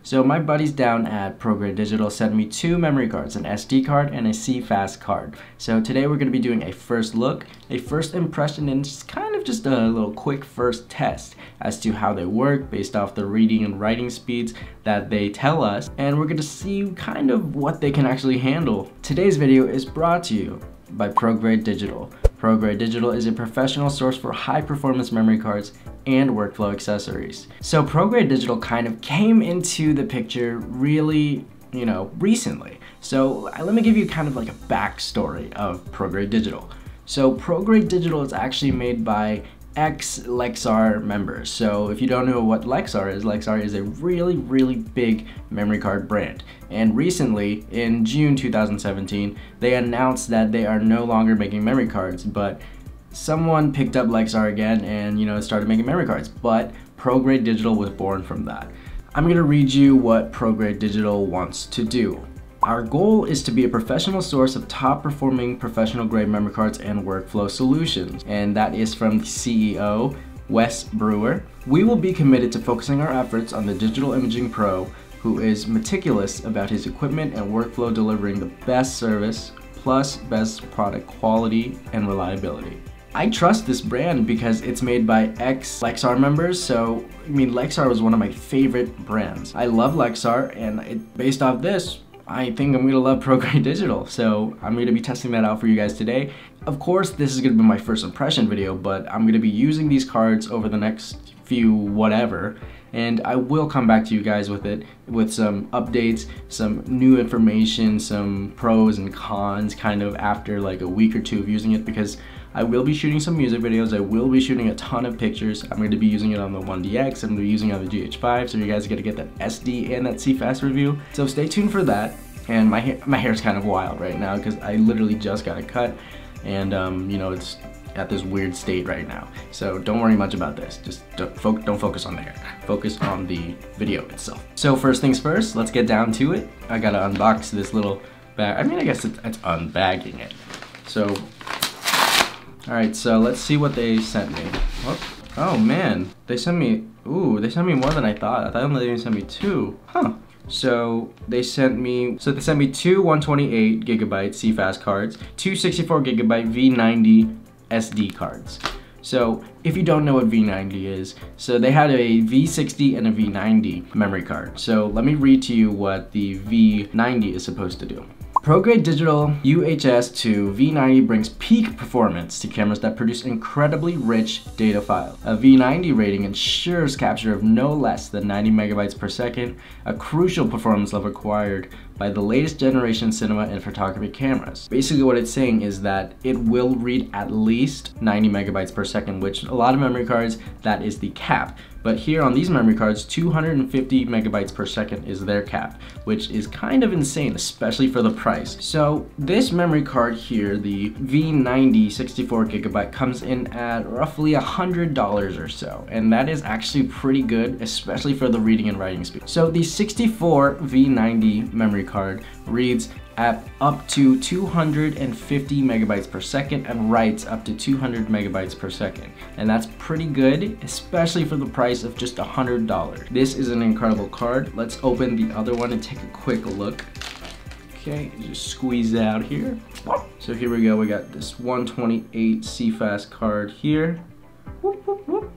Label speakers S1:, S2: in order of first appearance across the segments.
S1: So my buddies down at ProGrade Digital sent me 2 memory cards, an SD card and a CFast card. So today we're going to be doing a first look, a first impression, and just kind of just a little quick first test as to how they work based off the reading and writing speeds that they tell us, and we're going to see kind of what they can actually handle. Today's video is brought to you by ProGrade Digital. ProGrade Digital is a professional source for high-performance memory cards and workflow accessories. So ProGrade Digital kind of came into the picture really, recently. So let me give you kind of like a backstory of ProGrade Digital. So ProGrade Digital is actually made by ex-Lexar members. So if you don't know what Lexar is a really big memory card brand. And recently, in June 2017, they announced that they are no longer making memory cards, but someone picked up Lexar again and started making memory cards. But ProGrade Digital was born from that. I'm gonna read you what ProGrade Digital wants to do. Our goal is to be a professional source of top-performing professional-grade memory cards and workflow solutions, and that is from the CEO, Wes Brewer. We will be committed to focusing our efforts on the digital imaging pro who is meticulous about his equipment and workflow, delivering the best service plus best product quality and reliability. I trust this brand because it's made by ex-Lexar members, so Lexar was one of my favorite brands. I love Lexar, and based off this, I think I'm gonna love ProGrade Digital, so I'm gonna be testing that out for you guys today. Of course, this is gonna be my first impression video, but I'm gonna be using these cards over the next few whatever, and I will come back to you guys with it, with some updates, some new information, some pros and cons kind of after like a week or two of using it, because I will be shooting some music videos, I will be shooting a ton of pictures. I'm going to be using it on the 1DX, I'm going to be using it on the GH5, so you guys are going to get that SD and that CFast review. So stay tuned for that. And my hair's kind of wild right now because I literally just got it cut, and it's at this weird state right now. So don't worry much about this. Just don't focus on the hair. Focus on the video itself. So first things first, let's get down to it. I gotta unbox this little bag. I guess it's unbagging it. So, all right, so let's see what they sent me. Whoop. Oh man, they sent me more than I thought. I thought they even sent me 2. Huh. So they sent me 2 128 gigabyte CFast cards, 2 64 gigabyte V90 SD cards. So if you don't know what V90 is, so they had a V60 and a V90 memory card. So let me read to you what the V90 is supposed to do. ProGrade Digital UHS to V90 brings peak performance to cameras that produce incredibly rich data files. A V90 rating ensures capture of no less than 90 megabytes per second, a crucial performance level required by the latest generation cinema and photography cameras. Basically what it's saying is that it will read at least 90 megabytes per second, which a lot of memory cards, that is the cap. But here on these memory cards, 250 megabytes per second is their cap, which is kind of insane, especially for the price. So this memory card here, the V90 64 gigabyte, comes in at roughly $100 or so, and that is actually pretty good, especially for the reading and writing speed. So the 64 V90 memory card reads at up to 250 megabytes per second and writes up to 200 megabytes per second. And that's pretty good, especially for the price of just $100. This is an incredible card. Let's open the other one and take a quick look. Okay, just squeeze it out here. So here we go, we got this 128 CFast card here. Whoop, whoop, whoop.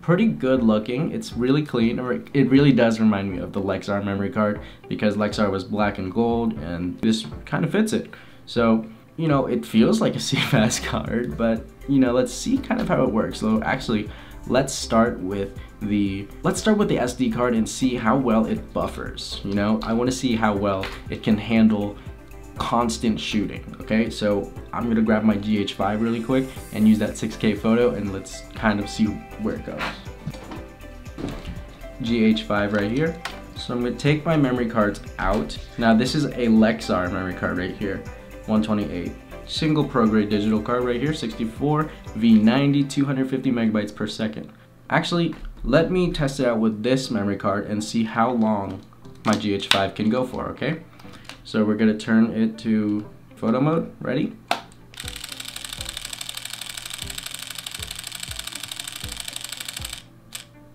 S1: Pretty good looking. It's really clean. It really does remind me of the Lexar memory card because Lexar was black and gold, and this kind of fits it. So, it feels like a CFast card, but let's see kind of how it works. So actually, let's start with the SD card and see how well it buffers. I want to see how well it can handle constant shooting. Okay, so I'm gonna grab my GH5 really quick and use that 6K photo, and let's kind of see where it goes. GH5 right here. So I'm gonna take my memory cards out. Now this is a Lexar memory card right here, 128. Single ProGrade Digital card right here, 64 V90, 250 megabytes per second. Actually, let me test it out with this memory card and see how long my GH5 can go for, okay? So we're gonna turn it to photo mode. Ready?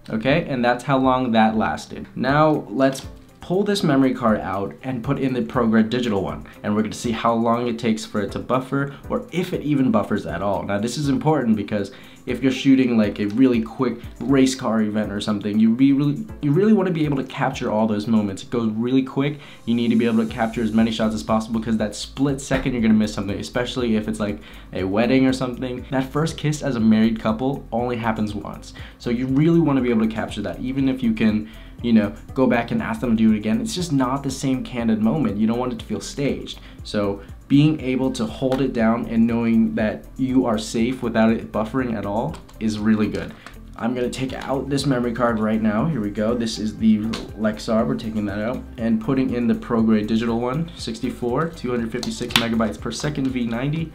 S1: Okay, and that's how long that lasted. Now let's pull this memory card out and put in the ProGrade digital one, and we're going to see how long it takes for it to buffer, or if it even buffers at all. Now this is important because if you're shooting like a really quick race car event or something, you really want to be able to capture all those moments. It goes really quick. You need to be able to capture as many shots as possible, because that split second you're gonna miss something, especially if it's like a wedding or something. That first kiss as a married couple only happens once. So you really want to be able to capture that, even if you can, you know, go back and ask them to do it again. It's just not the same candid moment. You don't want it to feel staged. So being able to hold it down and knowing that you are safe without it buffering at all is really good. I'm gonna take out this memory card right now. Here we go. This is the Lexar. We're taking that out and putting in the ProGrade digital one, 64, 256 megabytes per second V90.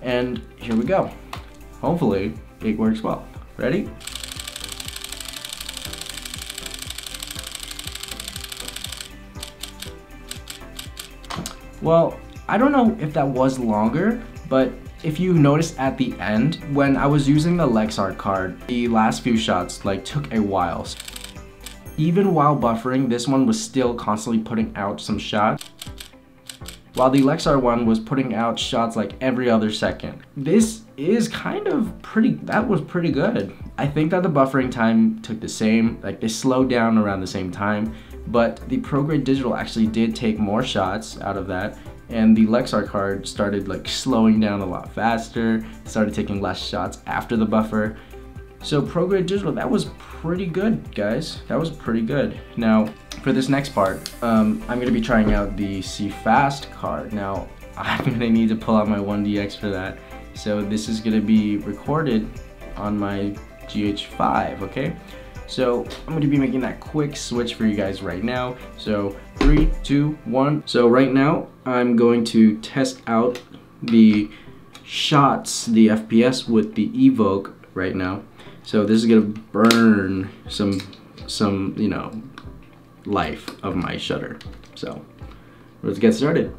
S1: And here we go. Hopefully it works well. Ready? Well, I don't know if that was longer, but if you notice at the end, when I was using the Lexar card, the last few shots like took a while. Even while buffering, this one was still constantly putting out some shots, while the Lexar one was putting out shots like every other second. This is kind of that was pretty good. I think that the buffering time took the same, like they slowed down around the same time, but the ProGrade digital actually did take more shots out of that, and the Lexar card started like slowing down a lot faster, started taking less shots after the buffer. So ProGrade digital, that was pretty good, guys. That was pretty good. Now, for this next part, I'm gonna be trying out the CFast card. Now, I'm gonna need to pull out my 1DX for that. So this is gonna be recorded on my GH5, okay? So I'm gonna be making that quick switch for you guys right now. So 3, 2, 1. So right now, I'm going to test out the shots, the FPS with the Evoke right now. So this is gonna burn some you know, life of my shutter. So let's get started.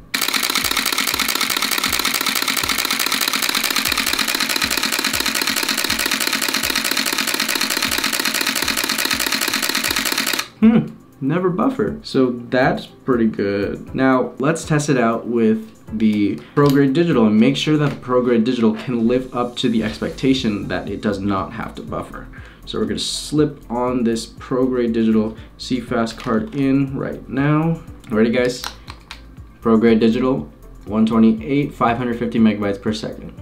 S1: Never buffer. So that's pretty good. Now let's test it out with the ProGrade digital and make sure that the ProGrade digital can live up to the expectation that it does not have to buffer. So we're gonna slip on this ProGrade digital CFast card in right now. Ready, guys? ProGrade digital, 128, 550 megabytes per second.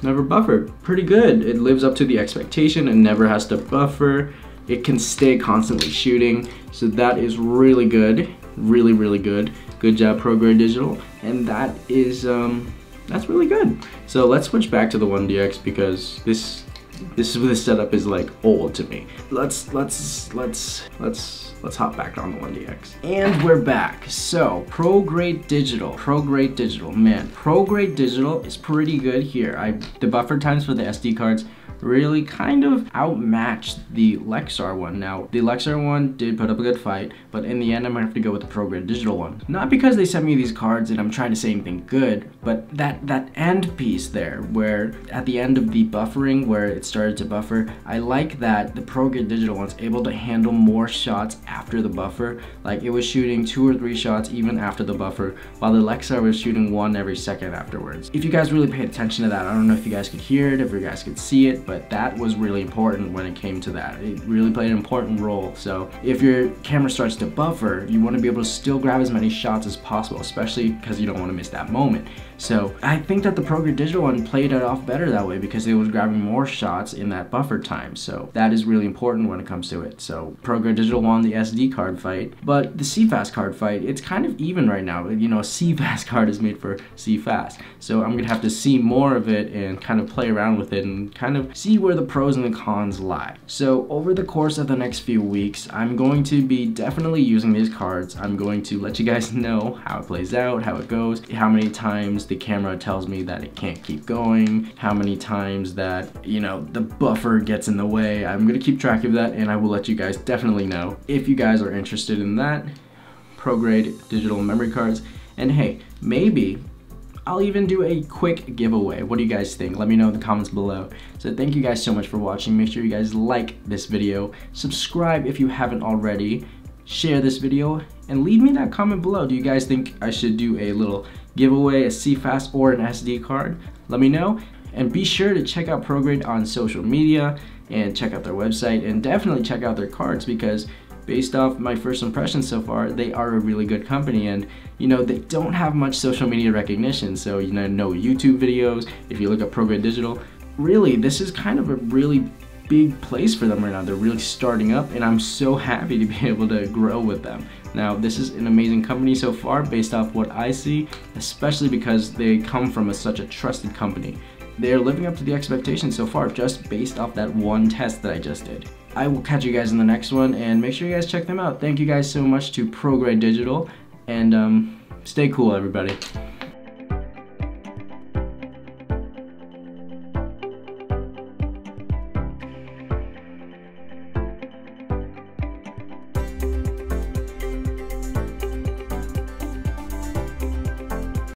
S1: Never buffered. Pretty good. It lives up to the expectation and never has to buffer. It can stay constantly shooting. So that is really good. Really, really good. Good job, ProGrade digital. And that is, that's really good. So let's switch back to the 1DX because this setup is like old to me. Let's hop back on the 1DX. And we're back. So ProGrade digital, man, ProGrade digital is pretty good here. The buffer times for the SD cards really kind of outmatched the Lexar one. Now, the Lexar one did put up a good fight, but in the end, I'm gonna have to go with the ProGrade digital one. Not because they sent me these cards and I'm trying to say anything good, but that end piece there, where at the end of the buffering, where it started to buffer, I like that the ProGrade digital one's able to handle more shots after the buffer. Like it was shooting 2 or 3 shots even after the buffer, while the Lexar was shooting 1 every second afterwards. If you guys really paid attention to that, I don't know if you guys could hear it, if you guys could see it, but that was really important when it came to that. It really played an important role. So if your camera starts to buffer, you want to be able to still grab as many shots as possible, especially because you don't want to miss that moment. So I think that the ProGrade digital one played it off better that way because it was grabbing more shots in that buffer time. So that is really important when it comes to it. So ProGrade digital won the SD card fight, but the CFast card fight, it's kind of even right now. You know, a CFast card is made for CFast. So I'm gonna have to see more of it and kind of play around with it and kind of see where the pros and the cons lie. So over the course of the next few weeks, I'm going to be definitely using these cards. I'm going to let you guys know how it plays out, how it goes, how many times the camera tells me that it can't keep going, how many times that, you know, the buffer gets in the way. I'm gonna keep track of that and I will let you guys definitely know. If you guys are interested in that, ProGrade digital memory cards. And hey, maybe I'll even do a quick giveaway. What do you guys think? Let me know in the comments below. So thank you guys so much for watching. Make sure you guys like this video, subscribe if you haven't already, share this video, and leave me that comment below. Do you guys think I should do a little giveaway, a CFast or an SD card? Let me know. And be sure to check out ProGrade on social media and check out their website, and definitely check out their cards, because based off my first impressions so far, they are a really good company. And you know, they don't have much social media recognition, so you know, no YouTube videos. If you look up ProGrade Digital, really this is kind of a really big place for them right now. They're really starting up, and I'm so happy to be able to grow with them. Now, this is an amazing company so far based off what I see, especially because they come from such a trusted company. They're living up to the expectations so far just based off that one test that I just did. I will catch you guys in the next one, and make sure you guys check them out. Thank you guys so much to ProGrade Digital, and stay cool, everybody.